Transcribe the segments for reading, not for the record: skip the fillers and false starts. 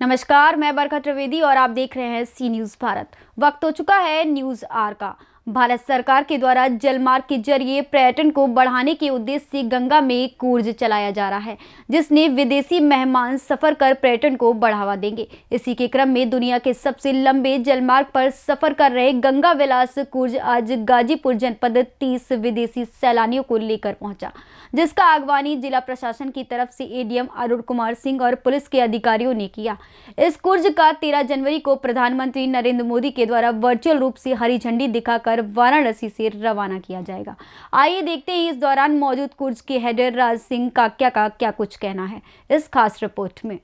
नमस्कार, मैं बरखा त्रिवेदी और आप देख रहे हैं सी न्यूज़ भारत। वक्त हो चुका है न्यूज़ आर का। भारत सरकार के द्वारा जलमार्ग के जरिए पर्यटन को बढ़ाने के उद्देश्य से गंगा में क्रूज चलाया जा रहा है, जिसने विदेशी मेहमान सफर कर पर्यटन को बढ़ावा देंगे। इसी के क्रम में दुनिया के सबसे लंबे जलमार्ग पर सफर कर रहे गंगा विलास क्रूज आज गाजीपुर जनपद 30 विदेशी सैलानियों को लेकर पहुंचा, जिसका आगवानी जिला प्रशासन की तरफ से एडीएम अरुण कुमार सिंह और पुलिस के अधिकारियों ने किया। इस क्रूज का 13 जनवरी को प्रधानमंत्री नरेंद्र मोदी के द्वारा वर्चुअल रूप से हरी झंडी दिखाकर वाराणसी से रवाना किया जाएगा। आइए देखते हैं इस दौरान मौजूद क्रूज के हेडर राज सिंह काक्या का क्या कुछ कहना है इस खास रिपोर्ट में।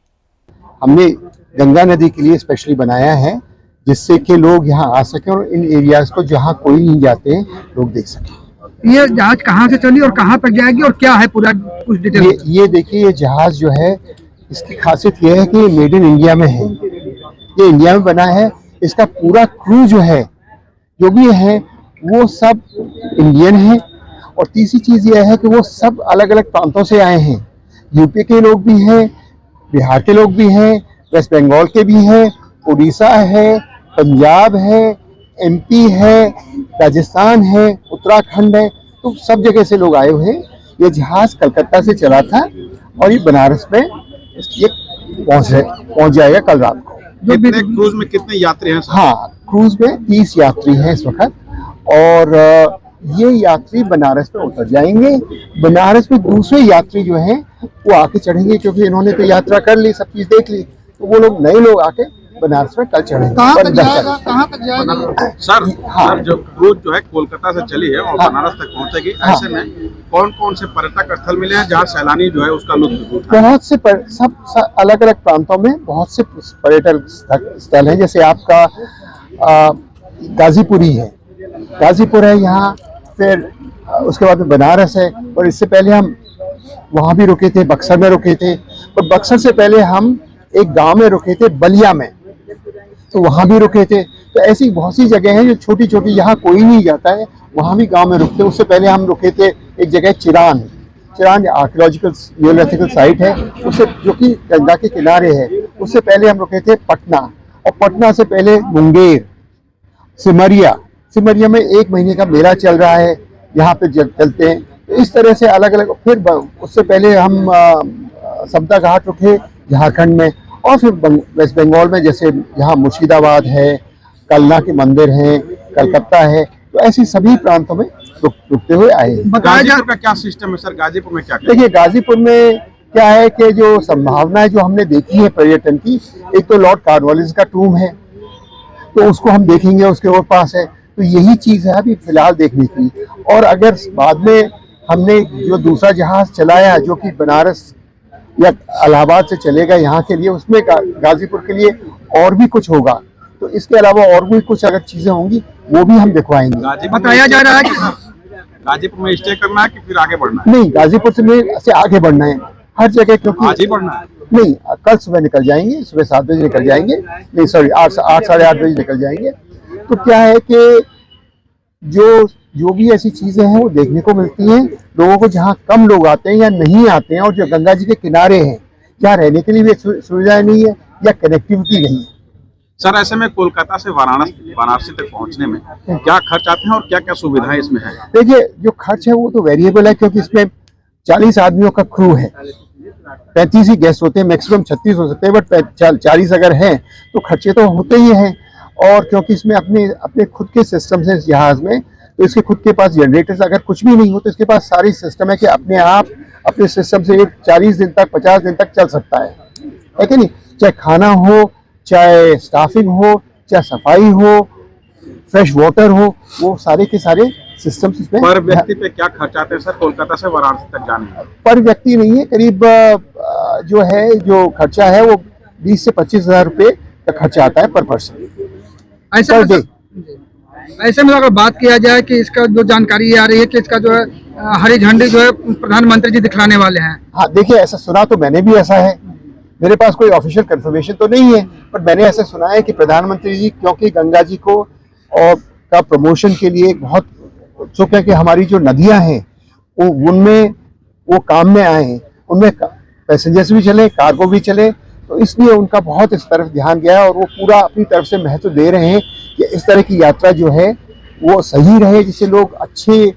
हमने गंगा नदी के लिए स्पेशली बनाया है, जिससे कि लोग यहाँ आ सकें और इन एरियाज को जहाँ कोई नहीं जाते लोग देख सकें। ये जहाज कहाँ से चली और कहाँ तक जाएगी और क्या है पूरा कुछ डिटेल? ये देखिए, ये जहाज जो है इसकी खासियत ये है कि ये मेड इन इंडिया में है, ये इंडिया में बना है। इसका पूरा क्रू जो है, जो भी है, वो सब इंडियन है। और तीसरी चीज़ ये है कि वो सब अलग अलग प्रांतों से आए हैं। यूपी के लोग भी हैं, बिहार के लोग भी हैं, वेस्ट बंगाल के भी हैं, उड़ीसा है, पंजाब है, एमपी है, राजस्थान है, उत्तराखंड है, तो सब जगह से लोग आए हुए हैं। ये जहाज कलकत्ता से चला था और ये बनारस में ये पहुंच जाएगा कल रात को। कितने क्रूज में कितने यात्री हैं? हाँ, क्रूज में 30 यात्री हैं इस वक्त, और ये यात्री बनारस में उतर जाएंगे। बनारस में दूसरे यात्री जो हैं वो आके चढ़ेंगे, क्योंकि इन्होंने तो यात्रा कर ली, सब चीज देख ली, तो वो लोग नए लोग आके बनारस में कल चढ़ेंगे। कहाँ तक जाएगा? सर, सर जो क्रूज जो है कोलकाता से चली है और बनारस तक पहुंचेगी, ऐसे में कौन कौन से पर्यटक स्थल मिले हैं जहाँ सैलानी जो है उसका लुत्फ उठाए? बहुत से सब अलग अलग प्रांतों में बहुत से पर्यटक स्थल हैं। जैसे आपका गाजीपुरी है, गाजीपुर है यहाँ, फिर उसके बाद में बनारस है, और इससे पहले हम वहाँ भी रुके थे, बक्सर में रुके थे, और बक्सर से पहले हम एक गांव में रुके थे, बलिया में, तो वहाँ भी रुके थे। तो ऐसी बहुत सी जगह हैं जो छोटी छोटी, यहाँ कोई नहीं जाता है, वहाँ भी गांव में रुकते। उससे पहले हम रुके थे एक जगह चिरान आर्कियोलॉजिकल जियोग्राफिकल साइट है, उससे जो कि गंगा के किनारे है। उससे पहले हम रुके थे पटना, और पटना से पहले मुंगेर, सिमरिया में 1 महीने का मेला चल रहा है, यहाँ पे चलते हैं। तो इस तरह से अलग अलग। फिर उससे पहले हम समता घाट रुके झारखंड में, और फिर वेस्ट बंगाल में, जैसे यहाँ मुर्शिदाबाद है, कलना के मंदिर हैं, कलकत्ता है, तो ऐसे सभी प्रांतों में रुकते हुए आए हैं। गाजीपुर का क्या सिस्टम है सर? गाजीपुर में क्या? देखिए, गाजीपुर में क्या है कि जो संभावनाएं जो हमने देखी है पर्यटन की, एक तो लॉर्ड कॉर्नवालिस का टूम है, तो उसको हम देखेंगे, उसके और पास है, तो यही चीज है अभी फिलहाल देखने की। और अगर बाद में हमने जो दूसरा जहाज चलाया जो कि बनारस या इलाहाबाद से चलेगा यहाँ के लिए, उसमें गाजीपुर के लिए और भी कुछ होगा, तो इसके अलावा और भी कुछ अगर चीजें होंगी वो भी हम दिखवाएंगे। बताया जा रहा है कि गाजीपुर में स्टे करना है कि फिर आगे बढ़ना है? नहीं, गाजीपुर से आगे बढ़ना है हर जगह, क्योंकि आज ही बढ़ना है? नहीं, कल सुबह निकल जाएंगे, सुबह 7 बजे निकल जाएंगे, नहीं सॉरी 8 साढ़े 8 बजे निकल जाएंगे। तो क्या है कि जो भी ऐसी चीजें हैं वो देखने को मिलती हैं लोगों को, जहाँ कम लोग आते हैं या नहीं आते हैं, और जो गंगा जी के किनारे हैं, जहाँ रहने के लिए भी सुविधाएं नहीं है या कनेक्टिविटी नहीं है। सर, ऐसे में कोलकाता से वाराणसी तक पहुंचने में क्या खर्च आते हैं और क्या क्या सुविधाएं इसमें है? देखिए, जो खर्च है वो तो वेरिएबल है, क्योंकि इसमें 40 आदमियों का क्रू है, 35 ही गेस्ट होते हैं, मैक्सिमम 36 हो सकते हैं, बट 40 अगर हैं तो खर्चे तो होते ही हैं। और क्योंकि इसमें अपने खुद के सिस्टम है इस जहाज में, तो इसके खुद के पास जनरेटर्स, अगर कुछ भी नहीं हो तो इसके पास सारी सिस्टम है कि अपने आप अपने सिस्टम से 40 दिन तक 50 दिन तक चल सकता है कि नहीं? चाहे खाना हो, चाहे स्टाफिंग हो, चाहे सफाई हो, फ्रेश वाटर हो, वो सारे के सारे सिस्टम्स इसमें। पर व्यक्ति पे क्या खर्च आते हैं सर कोलकाता से वाराणसी तक जाने में? पर व्यक्ति नहीं है, करीब जो खर्चा है वो 20 से 25 हज़ार रुपये का खर्चा आता है पर पर्सन, पर डे। ऐसे में अगर बात किया जाए कि इसका जो जानकारी आ रही है कि इसका जो है हरी झंडी जो है प्रधानमंत्री जी दिखलाने वाले हैं। हाँ, देखिए, ऐसा सुना तो मैंने भी, ऐसा है, मेरे पास कोई ऑफिशियल कंफर्मेशन तो नहीं है, पर मैंने ऐसा सुना है कि प्रधानमंत्री जी, क्योंकि गंगा जी को और का प्रमोशन के लिए बहुत उत्सुक है कि हमारी जो नदियां हैं उनमें वो काम में आए हैं, उनमें पैसेंजर्स भी चले, कार्गो भी चले, तो इसलिए उनका बहुत इस तरफ ध्यान गया है और वो पूरा अपनी तरफ से महत्व दे रहे हैं कि इस तरह की यात्रा जो है वो सही रहे, जिससे लोग अच्छे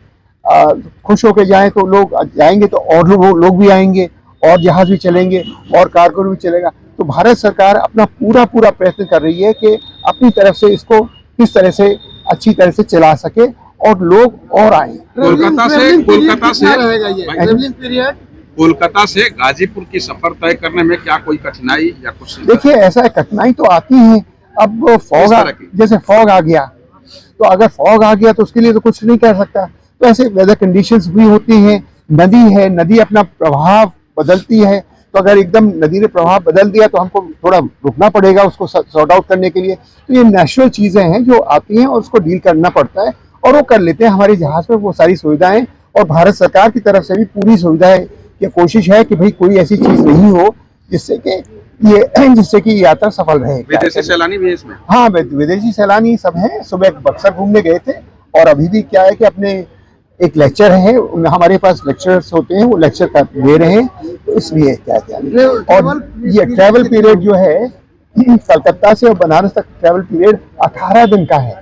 खुश होकर जाएं। तो लोग जाएंगे तो और लोग भी आएंगे और जहाज भी चलेंगे और कारगो भी चलेगा। तो भारत सरकार अपना पूरा प्रयत्न कर रही है कि अपनी तरफ से इसको किस तरह से अच्छी तरह से चला सके और लोग और आए। कोलकाता से गाजीपुर की सफर तय करने में क्या कोई कठिनाई या कुछ? देखिए, ऐसा है, कठिनाई तो आती है। अब जैसे फॉग आ गया, तो अगर फॉग आ गया तो उसके लिए तो कुछ नहीं कर सकता। तो ऐसे वेदर कंडीशंस भी होती हैं। नदी है, नदी अपना प्रभाव बदलती है, तो अगर एकदम नदी ने प्रभाव बदल दिया तो हमको थोड़ा रुकना पड़ेगा उसको सॉर्ट आउट करने के लिए। तो ये नेचुरल चीजें हैं जो आती हैं और उसको डील करना पड़ता है और वो कर लेते हैं। हमारे जहाज में वो सारी सुविधाएं और भारत सरकार की तरफ से भी पूरी सुविधाएं की कोशिश है कि भाई कोई ऐसी चीज नहीं हो जिससे कि यात्रा सफल रहे। विदेशी सैलानी भी इसमें? हाँ, विदेशी सैलानी सब हैं। सुबह बक्सर घूमने गए थे और अभी भी क्या है कि अपने एक लेक्चर है, हमारे पास लेक्चरर्स होते हैं, वो लेक्चर दे रहे हैं। तो इसलिए क्या और ये ट्रैवल पीरियड जो है कलकत्ता से और बनारस तक ट्रैवल पीरियड 18 दिन का है।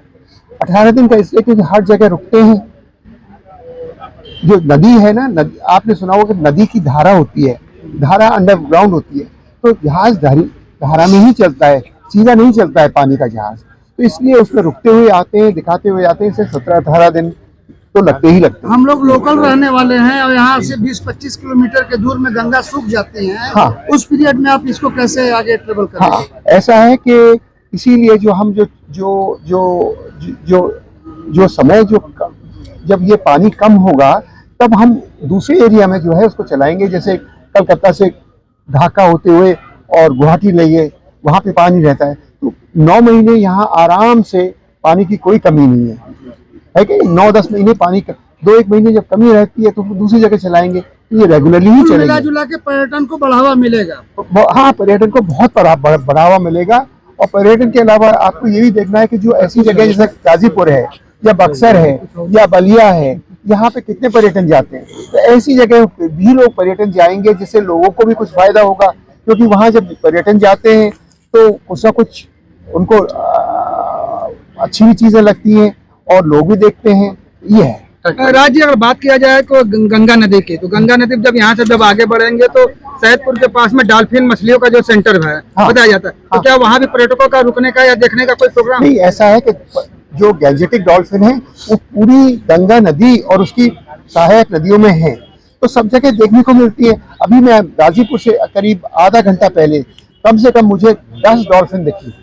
18 दिन का इसलिए क्योंकि हर जगह रुकते हैं। जो नदी है ना, आपने सुना होगा कि नदी की धारा होती है, धारा अंडरग्राउंड होती है, तो जहाज धारा में ही चलता है, सीधा नहीं चलता है पानी का जहाज। तो इसलिए उसमें रुकते हुए आते हैं, दिखाते हुए आते हैं। इसे 17-18 दिन तो लगते ही लगते हैं। हम लोग लोकल रहने वाले हैं और यहाँ से 20-25 किलोमीटर के दूर में गंगा सूख जाती है। हाँ, उस पीरियड में आप इसको कैसे आगे ट्रेवल करेंगे? हाँ, ऐसा है कि इसीलिए जो हम जो समय जब ये पानी कम होगा तब हम दूसरे एरिया में जो है उसको चलाएंगे। जैसे कलकत्ता से ढाका होते हुए और गुवाहाटी लेंगे, वहाँ पे पानी रहता है। तो 9 महीने यहाँ आराम से पानी की कोई कमी नहीं है कि 9-10 महीने पानी 2-1 महीने जब कमी रहती है तो दूसरी जगह चलाएंगे। तो ये रेगुलरली ही चलेगा। मिला जुला के पर्यटन को बढ़ावा मिलेगा। हाँ, पर्यटन को बहुत बढ़ावा मिलेगा। और पर्यटन के अलावा आपको ये भी देखना है कि जो ऐसी जगह जैसे गाजीपुर है या बक्सर है या बलिया है, यहाँ पे कितने पर्यटन जाते हैं। तो ऐसी जगह भी लोग पर्यटन जाएंगे जिससे लोगों को भी कुछ फायदा होगा, क्योंकि वहाँ जब पर्यटन जाते हैं तो कुछ ना कुछ उनको अच्छी भी चीजें लगती हैं और लोग भी देखते हैं। ये है। राज्य अगर बात किया जाए तो गंगा नदी की, तो गंगा नदी जब यहाँ से जब आगे बढ़ेंगे तो सैदपुर के पास में डॉल्फिन मछलियों का जो सेंटर है बताया जाता है। तो क्या वहाँ भी पर्यटकों का रुकने का या देखने का कोई प्रोग्राम? नहीं, ऐसा है कि जो गैंजेटिक डॉल्फिन है वो पूरी गंगा नदी और उसकी सहायक नदियों में है, तो सब जगह देखने को मिलती है। अभी मैं गाजीपुर से करीब आधा घंटा पहले कम से कम मुझे 10 डॉल्फिन दिखी।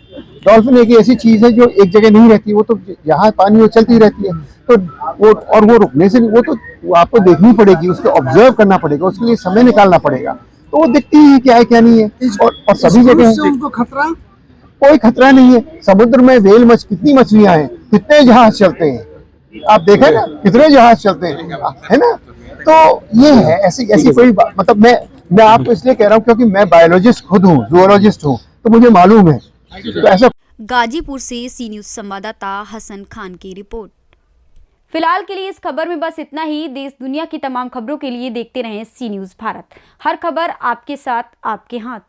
डॉल्फिन एक ऐसी चीज है जो एक जगह नहीं रहती, वो तो जहाँ पानी वो चलती रहती है। तो वो रुकने से वो तो आपको देखनी पड़ेगी, उसको ऑब्जर्व करना पड़ेगा, उसके लिए समय निकालना पड़ेगा। तो वो दिखती है क्या है क्या नहीं है। और सभी जगह उनको खतरा कोई खतरा नहीं है। समुद्र में व्हेल कितनी मछलियां हैं, कितने जहाज चलते हैं, आप देखें ना कितने जहाज चलते हैं, है ना। तो ये है, ऐसी कोई मतलब मैं आपको इसलिए कह रहा हूँ क्योंकि मैं बायोलॉजिस्ट खुद हूँ, जूलॉजिस्ट हूँ, तो मुझे मालूम है। तो ऐसा गाजीपुर से सी न्यूज संवाददाता हसन खान की रिपोर्ट। फिलहाल के लिए इस खबर में बस इतना ही। देश दुनिया की तमाम खबरों के लिए देखते रहें सी न्यूज भारत। हर खबर आपके साथ, आपके हाथ।